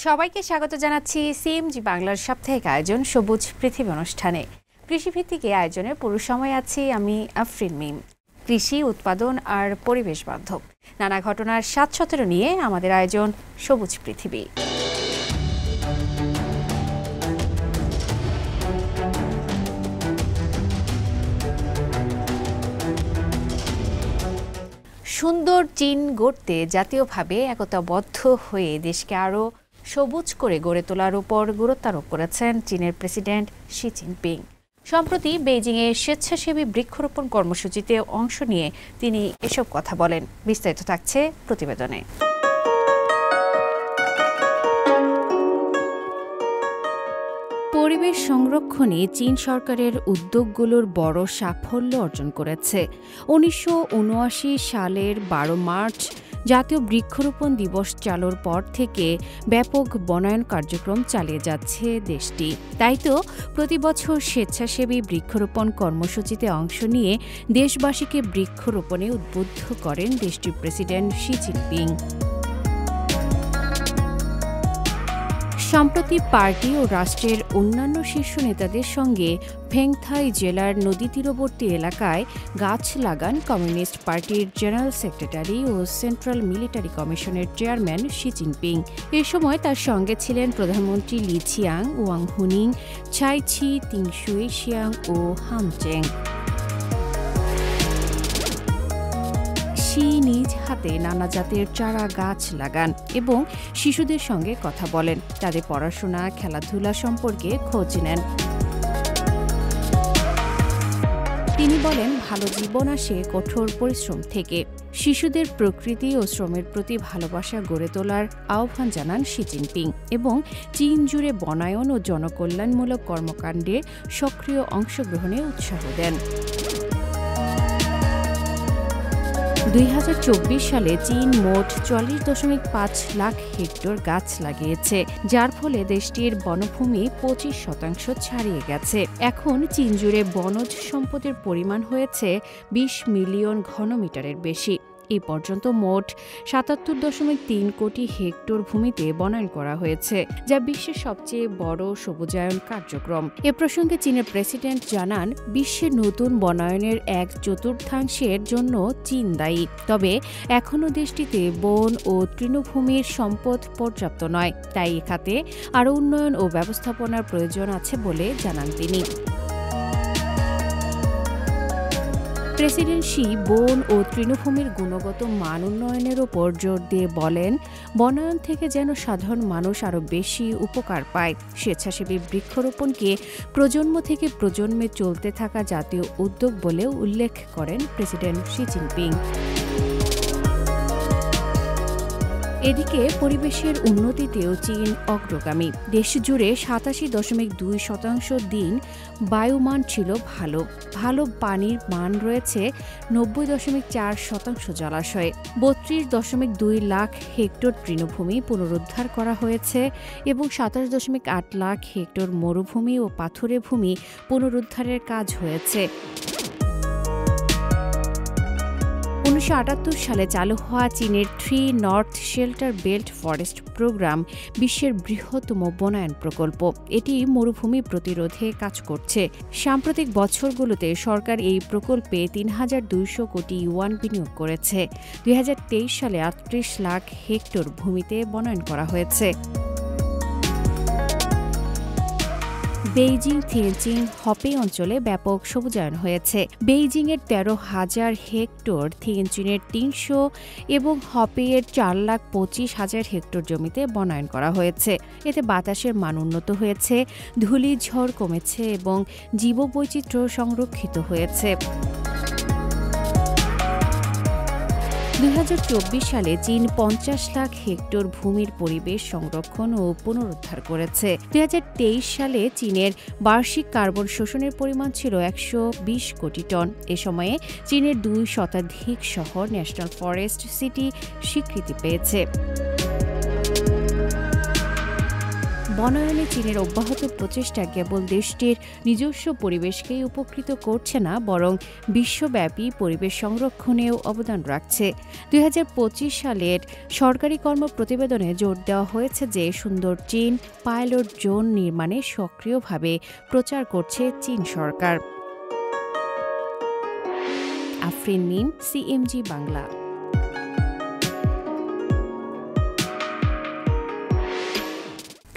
সবাইকে স্বাগত জানাচ্ছি সিএমজি বাংলার সাপ্তাহিক আয়োজন সবুজ পৃথিবী অনুষ্ঠানে। কৃষিভিত্তিক এই আয়োজনের পুরো সময় আছি আমি আফরিন মিম। কৃষি উৎপাদন আর পরিবেশ বান্ধব নানা ঘটনার ৭১৭ নিয়ে আমাদের আয়োজন সবুজ পৃথিবী। সুন্দর চীন গড়তে জাতীয়ভাবে একতাবদ্ধ হয়ে দেশকে আরও সবুজ করে গড়ে তোলার উপর গুরুত্ব আরোপ করেছেন চীনের প্রেসিডেন্ট শি জিনপিং। সম্প্রতি বেইজিংয়ে স্বেচ্ছাসেবী বৃক্ষরোপণ কর্মসূচিতে অংশ নিয়ে তিনি এসব কথা বলেন। বিস্তারিত থাকছে প্রতিবেদনে। পরিবেশ সংরক্ষণে চীন সরকারের উদ্যোগগুলোর বড় সাফল্য অর্জন করেছে। ১৯৭৯ সালের ১২ মার্চ জাতীয় বৃক্ষরোপণ দিবস চালুর পর থেকে ব্যাপক বনায়ন কার্যক্রম চালিয়ে যাচ্ছে দেশটি। তাই তো প্রতি বছর স্বেচ্ছাসেবী বৃক্ষরোপণ কর্মসূচিতে অংশ নিয়ে দেশবাসীকে বৃক্ষরোপণে উদ্বুদ্ধ করেন দেশটির প্রেসিডেন্ট শি জিনপিং। সম্প্রতি পার্টি ও রাষ্ট্রের অন্যান্য শীর্ষ নেতাদের সঙ্গে ফেংথাই জেলার নদী তীরবর্তী এলাকায় গাছ লাগান কমিউনিস্ট পার্টির জেনারেল সেক্রেটারি ও সেন্ট্রাল মিলিটারি কমিশনের চেয়ারম্যান শি জিনপিং। এ সময় তার সঙ্গে ছিলেন প্রধানমন্ত্রী লি ছিয়াং, ওয়াং হুনিং, ছাই ছি, তিং শুই শিয়াং ও হাম চেং। নিজ হাতে নানা জাতের চারা গাছ লাগান এবং শিশুদের সঙ্গে কথা বলেন, তাদের পড়াশোনা খেলাধুলা সম্পর্কে খোঁজ নেন। তিনি বলেন, ভালো জীবন আসে কঠোর পরিশ্রম থেকে। শিশুদের প্রকৃতি ও শ্রমের প্রতি ভালোবাসা গড়ে তোলার আহ্বান জানান শি জিনপিং এবং চীন জুড়ে বনায়ন ও জনকল্যাণমূলক কর্মকাণ্ডে সক্রিয় অংশগ্রহণে উৎসাহ দেন। ২০২৪ সালে চীন মোট ৪০.৫ লাখ হেক্টর গাছ লাগিয়েছে, যার ফলে দেশটির বনভূমি ২৫% ছাড়িয়ে গেছে। এখন চীন জুড়ে বনজ সম্পদের পরিমাণ হয়েছে ২০ মিলিয়ন ঘনমিটারের বেশি। এই পর্যন্ত মোট ৭৭.৩ কোটি হেক্টর ভূমিতে বনায়ন করা হয়েছে, যা বিশ্বের সবচেয়ে বড় সবুজায়ন কার্যক্রম। এ প্রসঙ্গে চীনের প্রেসিডেন্ট জানান, বিশ্বের নতুন বনায়নের ১/৪ জন্য চীন দায়ী। তবে এখনও দেশটিতে বন ও তৃণভূমির সম্পদ পর্যাপ্ত নয়, তাই এ খাতে আরও উন্নয়ন ও ব্যবস্থাপনার প্রয়োজন আছে বলে জানান তিনি। প্রেসিডেন্ট শি বন ও তৃণভূমির গুণগত মান উন্নয়নের ওপর জোর দিয়ে বলেন, বনায়ন থেকে যেন সাধারণ মানুষ আরও বেশি উপকার পায়। স্বেচ্ছাসেবী বৃক্ষরোপণকে প্রজন্ম থেকে প্রজন্মে চলতে থাকা জাতীয় উদ্যোগ বলেও উল্লেখ করেন প্রেসিডেন্ট শি জিনপিং। এদিকে পরিবেশের উন্নতিতেও চীন অগ্রগামী। দেশ জুড়ে ৮৭.২% দিন বায়ুমান ছিল ভালো। ভালো পানির মান রয়েছে ৯০.৪% জলাশয়ে। ৩২.২ লাখ হেক্টর তৃণভূমি পুনরুদ্ধার করা হয়েছে এবং ২৭.৮ লাখ হেক্টর মরুভূমি ও পাথুরে ভূমি পুনরুদ্ধারের কাজ হয়েছে। ১৯৭৮ সালে চালু হওয়া চীনের ৩ north shelter belt forest programme বিশ্বের বৃহত্তম বনায়ন প্রকল্প। এটি মরুভূমি প্রতিরোধে কাজ করছে। সাম্প্রতিক বছরগুলোতে সরকার এই প্রকল্পে ৩,২০০ কোটি ইউয়ান বিনিয়োগ করেছে। ২০২৩ সালে ৩৮ লাখ হেক্টর ভূমিতে বনায়ন করা হয়েছে। বেইজিং থিয়েনজিন হপে অঞ্চলে ব্যাপক সবুজায়ন হয়েছে। বেইজিংয়ের ১৩,০০০ হেক্টর, থিয়েনজিনের ৩০০ এবং হপেয়ের ৪,২৫,০০০ হেক্টর জমিতে বনায়ন করা হয়েছে। এতে বাতাসের মান উন্নত হয়েছে, ধূলিঝড় কমেছে এবং জীববৈচিত্র্য সংরক্ষিত হয়েছে। ২০২৪ সালে চীন ৫০ লাখ হেক্টর ভূমির পরিবেশ সংরক্ষণ ও পুনরুদ্ধার করেছে। ২০২৩ সালে চীনের বার্ষিক কার্বন শোষণের পরিমাণ ছিল ১২০ কোটি টন। এ সময়ে চীনের ২ শতাধিক শহর ন্যাশনাল ফরেস্ট সিটি স্বীকৃতি পেয়েছে। বনায়নে চীনের অব্যাহত প্রচেষ্টা কেবল দেশটির নিজস্ব পরিবেশকেই উপকৃত করছে না, বরং বিশ্বব্যাপী পরিবেশ সংরক্ষণেও অবদান রাখছে। 2025 সালের সরকারি কর্ম প্রতিবেদনে জোর দেওয়া হয়েছে যে সুন্দর চীন পাইলট জোন নির্মাণে সক্রিয়ভাবে প্রচার করছে চীন সরকার। আফরিন মিম, সিএমজি বাংলা।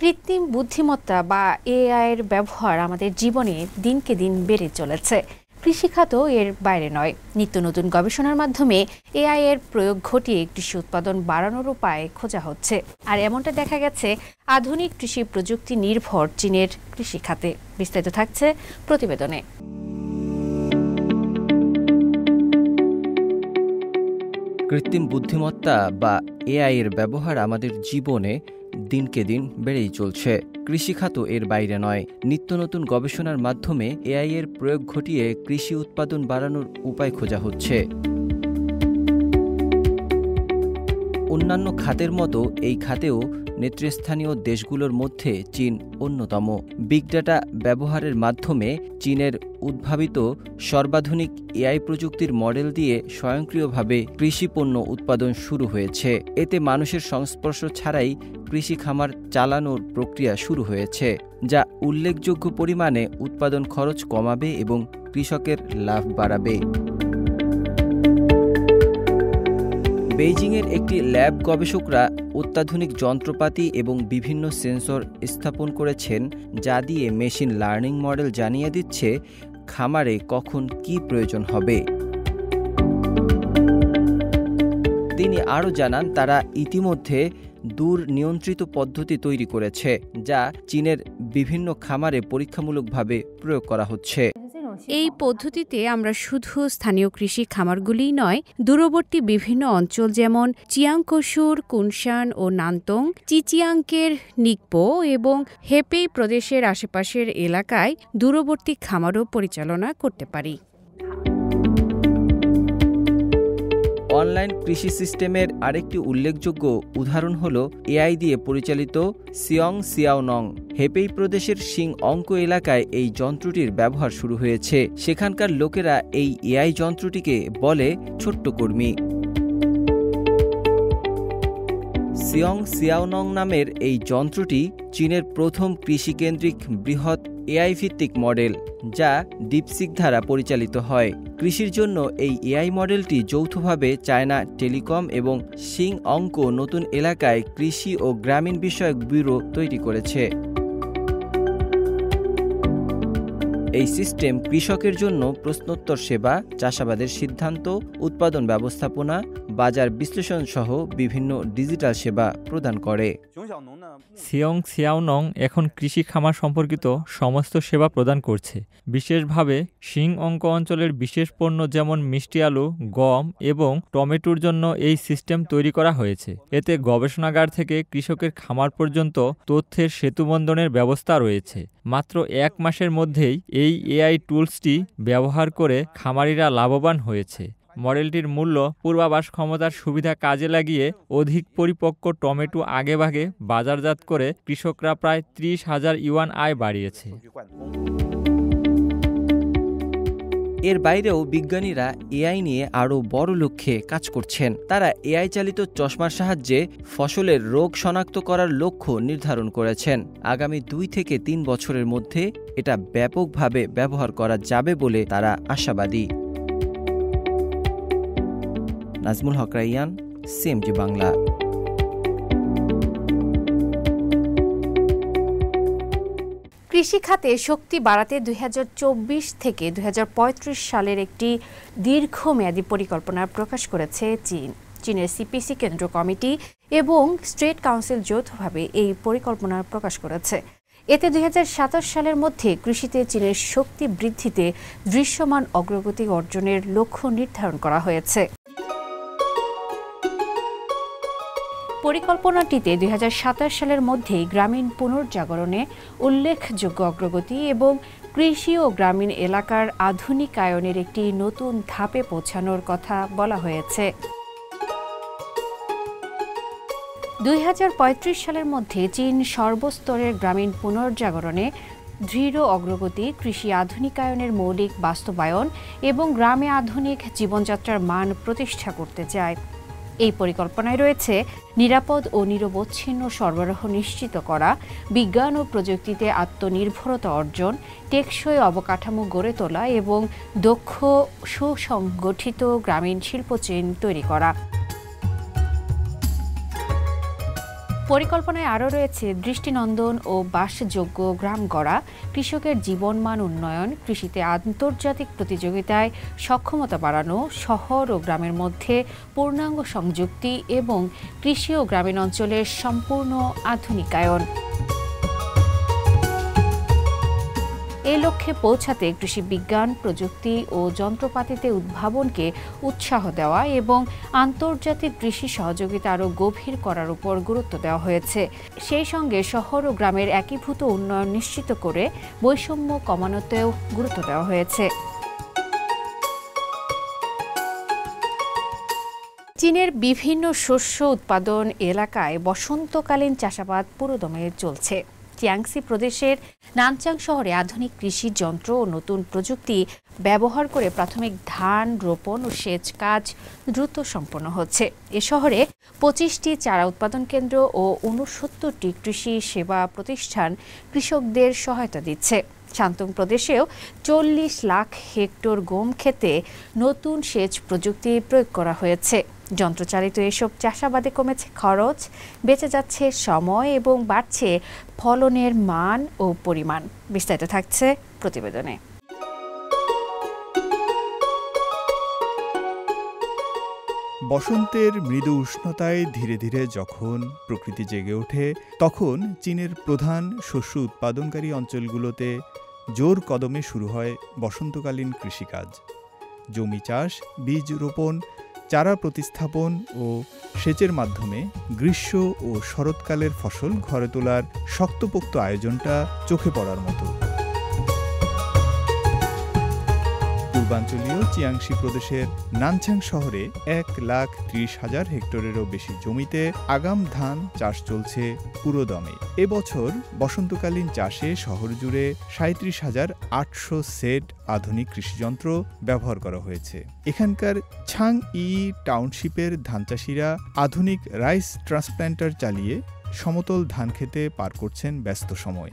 কৃত্রিম বুদ্ধিমত্তা বা এআই এর ব্যবহার আমাদের জীবনে দিনকে দিন বেড়ে চলেছে। কৃষিখাত এর বাইরে নয়। নিত্য নতুন গবেষণার মাধ্যমে এআই এর প্রয়োগ ঘটিয়ে কৃষি উৎপাদন বাড়ানোর উপায় খোঁজা হচ্ছে। আর এমনটা দেখা গেছে আধুনিক কৃষি প্রযুক্তি নির্ভর চীনের কৃষিখাতে। বিস্তারিত থাকছে প্রতিবেদনে। কৃত্রিম বুদ্ধিমত্তা বা এআই এর ব্যবহার আমাদের জীবনে দিনকে দিন বেড়েই চলছে। কৃষিখাত এর বাইরে নয়। নিত্য নতুন গবেষণার মাধ্যমে এআই এর প্রয়োগ ঘটিয়ে কৃষি উৎপাদন বাড়ানোর উপায় খোঁজা হচ্ছে। অন্যান্য খাতের মতো এই খাতেও নেতৃস্থানীয় দেশগুলোর মধ্যে চীন অন্যতম। বিগ ডাটা ব্যবহারের মাধ্যমে চীনের উদ্ভাবিত সর্বাধুনিক এআই প্রযুক্তির মডেল দিয়ে স্বয়ংক্রিয়ভাবে কৃষি পণ্য উৎপাদন শুরু হয়েছে। এতে মানুষের সংস্পর্শ ছাড়াই কৃষি খামার চালানোর প্রক্রিয়া শুরু হয়েছে, যা উল্লেখযোগ্য পরিমাণে উৎপাদন খরচ কমাবে এবং কৃষকের লাভ বাড়াবে। বেইজিংয়ের একটি ল্যাব গবেষকরা অত্যাধুনিক যন্ত্রপাতি এবং বিভিন্ন সেন্সর স্থাপন করেছেন, যা দিয়ে মেশিন লার্নিং মডেল জানিয়ে দিচ্ছে খামারে কখন কী প্রয়োজন হবে। তিনি আরও জানান, তারা ইতিমধ্যে দূর নিয়ন্ত্রিত পদ্ধতি তৈরি করেছে, যা চীনের বিভিন্ন খামারে পরীক্ষামূলকভাবে প্রয়োগ করা হচ্ছে। এই পদ্ধতিতে আমরা শুধু স্থানীয় কৃষি খামারগুলিই নয়, দূরবর্তী বিভিন্ন অঞ্চল যেমন চিয়াংকোশুর, কুনশান ও নান্তং, চিচিয়াংকের নিকপো এবং হেপেই প্রদেশের আশেপাশের এলাকায় দূরবর্তী খামারও পরিচালনা করতে পারি। অনলাইন কৃষি সিস্টেমের আরেকটি উল্লেখযোগ্য উদাহরণ হল এআই দিয়ে পরিচালিত সিয়ং সিয়াওনং। হেপেই প্রদেশের সিং অঙ্ক এলাকায় এই যন্ত্রটির ব্যবহার শুরু হয়েছে। সেখানকার লোকেরা এই এআই যন্ত্রটিকে বলে ছোট্ট কর্মী। সিয়ং সিয়াওনং নামের এই যন্ত্রটি চীনের প্রথম কৃষিকেন্দ্রিক বৃহৎ এআই ভিত্তিক মডেল, যা ডিপসিক দ্বারা পরিচালিত হয়। কৃষির জন্য এই এআই মডেলটি যৌথভাবে চায়না টেলিকম এবং সিং অঙ্ক নতুন এলাকায় কৃষি ও গ্রামীণ বিষয়ক ব্যুরো তৈরি করেছে। এই সিস্টেম কৃষকের জন্য প্রশ্নোত্তর সেবা, চাষাবাদের সিদ্ধান্ত, উৎপাদন ব্যবস্থাপনা, বাজার বিশ্লেষণ সহ বিভিন্ন ডিজিটাল সেবা প্রদান করে। সিয়ং সিয়াওনং এখন কৃষি খামার সম্পর্কিত সমস্ত সেবা প্রদান করছে। বিশেষভাবে সিং অঙ্ক অঞ্চলের বিশেষ পণ্য যেমন মিষ্টি আলু, গম এবং টমেটোর জন্য এই সিস্টেম তৈরি করা হয়েছে। এতে গবেষণাগার থেকে কৃষকের খামার পর্যন্ত তথ্যের সেতুবন্ধনের ব্যবস্থা রয়েছে। মাত্র 1 মাসের মধ্যেই এই এআই টুলসটি ব্যবহার করে খামারিরা লাভবান হয়েছে। মডেলটির মূল্য পূর্বাভাস ক্ষমতার সুবিধা কাজে লাগিয়ে অধিক পরিপক্ক টমেটো আগেভাগে বাজারজাত করে কৃষকরা প্রায় 30,000 ইউয়ান আয় বাড়িয়েছে। এর বাইরেও বিজ্ঞানীরা এআই নিয়ে আরও বড় লক্ষ্যে কাজ করছেন। তারা এআই চালিত চশমার সাহায্যে ফসলের রোগ শনাক্ত করার লক্ষ্য নির্ধারণ করেছেন। আগামী 2 থেকে 3 বছরের মধ্যে এটা ব্যাপকভাবে ব্যবহার করা যাবে বলে তারা আশাবাদী। নাজমুল হক রাইয়ান, সিএমজি বাংলা। কৃষি খাতে শক্তি বাড়াতে 2024 থেকে 2035 সালের একটি দীর্ঘমেয়াদী পরিকল্পনা প্রকাশ করেছে চীন। চীনের সিপিসি কেন্দ্র কমিটি এবং স্টেট কাউন্সিল যৌথভাবে এই পরিকল্পনা প্রকাশ করেছে। এতে 2027 সালের মধ্যে কৃষিতে চীনের শক্তি বৃদ্ধিতে দৃশ্যমান অগ্রগতি অর্জনের লক্ষ্য নির্ধারণ করা হয়েছে। পরিকল্পনাটিতে 2027 সালের মধ্যেই গ্রামীণ পুনর্জাগরণে উল্লেখযোগ্য অগ্রগতি এবং কৃষি ও গ্রামীণ এলাকার আধুনিকায়নের একটি নতুন ধাপে পৌঁছানোর কথা বলা হয়েছে। 2035 সালের মধ্যে চীন সর্বস্তরের গ্রামীণ পুনর্জাগরণে দৃঢ় অগ্রগতি, কৃষি আধুনিকায়নের মৌলিক বাস্তবায়ন এবং গ্রামে আধুনিক জীবনযাত্রার মান প্রতিষ্ঠা করতে চায়। এই পরিকল্পনায় রয়েছে নিরাপদ ও নিরবচ্ছিন্ন সরবরাহ নিশ্চিত করা, বিজ্ঞান ও প্রযুক্তিতে আত্মনির্ভরতা অর্জন, টেকসই অবকাঠামো গড়ে তোলা এবং দক্ষ সুসংগঠিত গ্রামীণ শিল্পচেন তৈরি করা। পরিকল্পনায় আরও রয়েছে দৃষ্টিনন্দন ও বাসযোগ্য গ্রাম গড়া, কৃষকের জীবনমান উন্নয়ন, কৃষিতে আন্তর্জাতিক প্রতিযোগিতায় সক্ষমতা বাড়ানো, শহর ও গ্রামের মধ্যে পূর্ণাঙ্গ সংযুক্তি এবং কৃষি ও গ্রামীণ অঞ্চলের সম্পূর্ণ আধুনিকায়ন। এই লক্ষ্যে পৌঁছাতে কৃষি বিজ্ঞান, প্রযুক্তি ও যন্ত্রপাতিতে উদ্ভাবনকে উৎসাহ দেওয়া এবং আন্তর্জাতিক কৃষি সহযোগিতা আরও গভীর করার উপর গুরুত্ব দেওয়া হয়েছে। সেই সঙ্গে শহর ও গ্রামের একীভূত উন্নয়ন নিশ্চিত করে বৈষম্য কমানোতেও গুরুত্ব দেওয়া হয়েছে। চীনের বিভিন্ন শস্য উৎপাদন এলাকায় বসন্তকালীন চাষাবাদ পুরোদমে চলছে। চিয়াংসি প্রদেশের নানচাং শহরে আধুনিক কৃষি যন্ত্র ও নতুন প্রযুক্তি ব্যবহার করে প্রাথমিক ধান রোপণ ও সেচ কাজ দ্রুত সম্পন্ন হচ্ছে। এ শহরে 25টি চারা উৎপাদন কেন্দ্র ও 69টি কৃষি সেবা প্রতিষ্ঠান কৃষকদের সহায়তা দিচ্ছে। শান্তং প্রদেশেও 40 লাখ হেক্টর গম ক্ষেতে নতুন সেচ প্রযুক্তি প্রয়োগ করা হয়েছে। যন্ত্রচালিত এসব চাষাবাদে কমেছে খরচ, বেঁচে যাচ্ছে সময় এবং বাড়ছে ফলনের মান ও পরিমাণ। বিস্তারিত থাকছে প্রতিবেদনে। বসন্তের মৃদু উষ্ণতায় ধীরে ধীরে যখন প্রকৃতি জেগে ওঠে, তখন চীনের প্রধান শস্য উৎপাদনকারী অঞ্চলগুলোতে জোর কদমে শুরু হয় বসন্তকালীন কৃষিকাজ। জমি চাষ, বীজ রোপণ, চারা প্রতিস্থাপন ও সেচের মাধ্যমে গ্রীষ্ম ও শরৎকালের ফসল ঘরে তোলার শক্তপোক্ত আয়োজনটা চোখে পড়ার মতো। পূর্বাঞ্চলীয় চিয়াংসি প্রদেশের নানচাং শহরে 1,30,000 হেক্টরেরও বেশি জমিতে আগাম ধান চাষ চলছে পুরোদমে। এবছর বসন্তকালীন চাষে শহর জুড়ে 37,800 সেট আধুনিক কৃষিযন্ত্র ব্যবহার করা হয়েছে। এখানকার ছাং ই টাউনশিপের ধান চাষিরা আধুনিক রাইস ট্রান্সপ্ল্যান্টার চালিয়ে সমতল ধান খেতে পার করছেন ব্যস্ত সময়।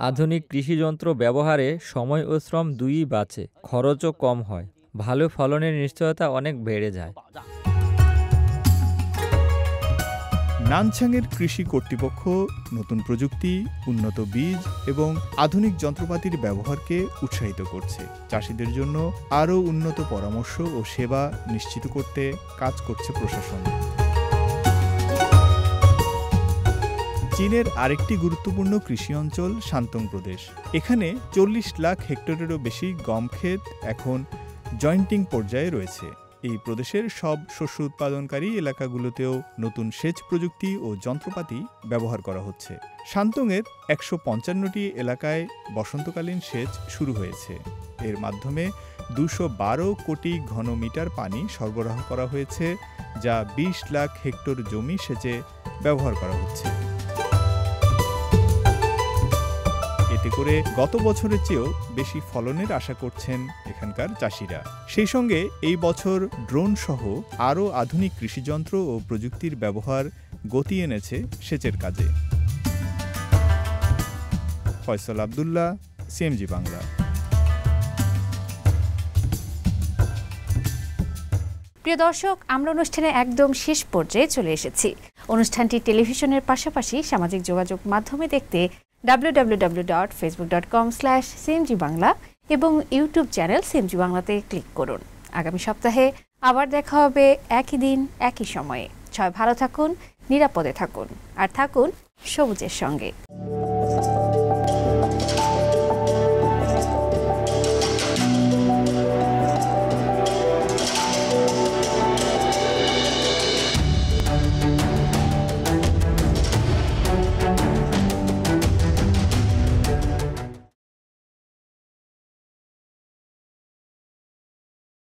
আধুনিক কৃষিযন্ত্র ব্যবহারে সময় ও শ্রম দুইই বাঁচে, খরচও কম হয়, ভালো ফলনের নিশ্চয়তা অনেক বেড়ে যায়। নানচাংয়ের কৃষি কর্তৃপক্ষ নতুন প্রযুক্তি, উন্নত বীজ এবং আধুনিক যন্ত্রপাতির ব্যবহারকে উৎসাহিত করছে। চাষিদের জন্য আরও উন্নত পরামর্শ ও সেবা নিশ্চিত করতে কাজ করছে প্রশাসন। চীনের আরেকটি গুরুত্বপূর্ণ কৃষি অঞ্চল শান্তং প্রদেশ। এখানে 40 লাখ হেক্টরেরও বেশি গম ক্ষেত এখন জয়েন্টিং পর্যায়ে রয়েছে। এই প্রদেশের সব শস্য উৎপাদনকারী এলাকাগুলোতেও নতুন সেচ প্রযুক্তি ও যন্ত্রপাতি ব্যবহার করা হচ্ছে। শান্তংয়ের 155টি এলাকায় বসন্তকালীন সেচ শুরু হয়েছে। এর মাধ্যমে 212 কোটি ঘনমিটার পানি সরবরাহ করা হয়েছে, যা 20 লাখ হেক্টর জমি সেচে ব্যবহার করা হচ্ছে। এতে করে গত বছরের চেয়েও বেশি ফলনের আশা করছেন এখানকার চাষিরা। সেই সঙ্গে এই বছর ড্রোন সহ আরও আধুনিক কৃষিযন্ত্র ও প্রযুক্তির ব্যবহার গতি এনেছে সেচের কাজে। ফয়সাল আব্দুল্লাহ, সিএমজি বাংলা। প্রিয় দর্শক, আমরা অনুষ্ঠানে একদম শেষ পর্যায়ে চলে এসেছি। অনুষ্ঠানটি টেলিভিশনের পাশাপাশি সামাজিক যোগাযোগ মাধ্যমে দেখতে www.facebook.com/cmg বাংলা এবং ইউটিউব চ্যানেল সিএমজি বাংলাতে ক্লিক করুন। আগামী সপ্তাহে আবার দেখা হবে একই দিন একই সময়ে। সবাই ভালো থাকুন, নিরাপদে থাকুন আর থাকুন সবুজের সঙ্গে।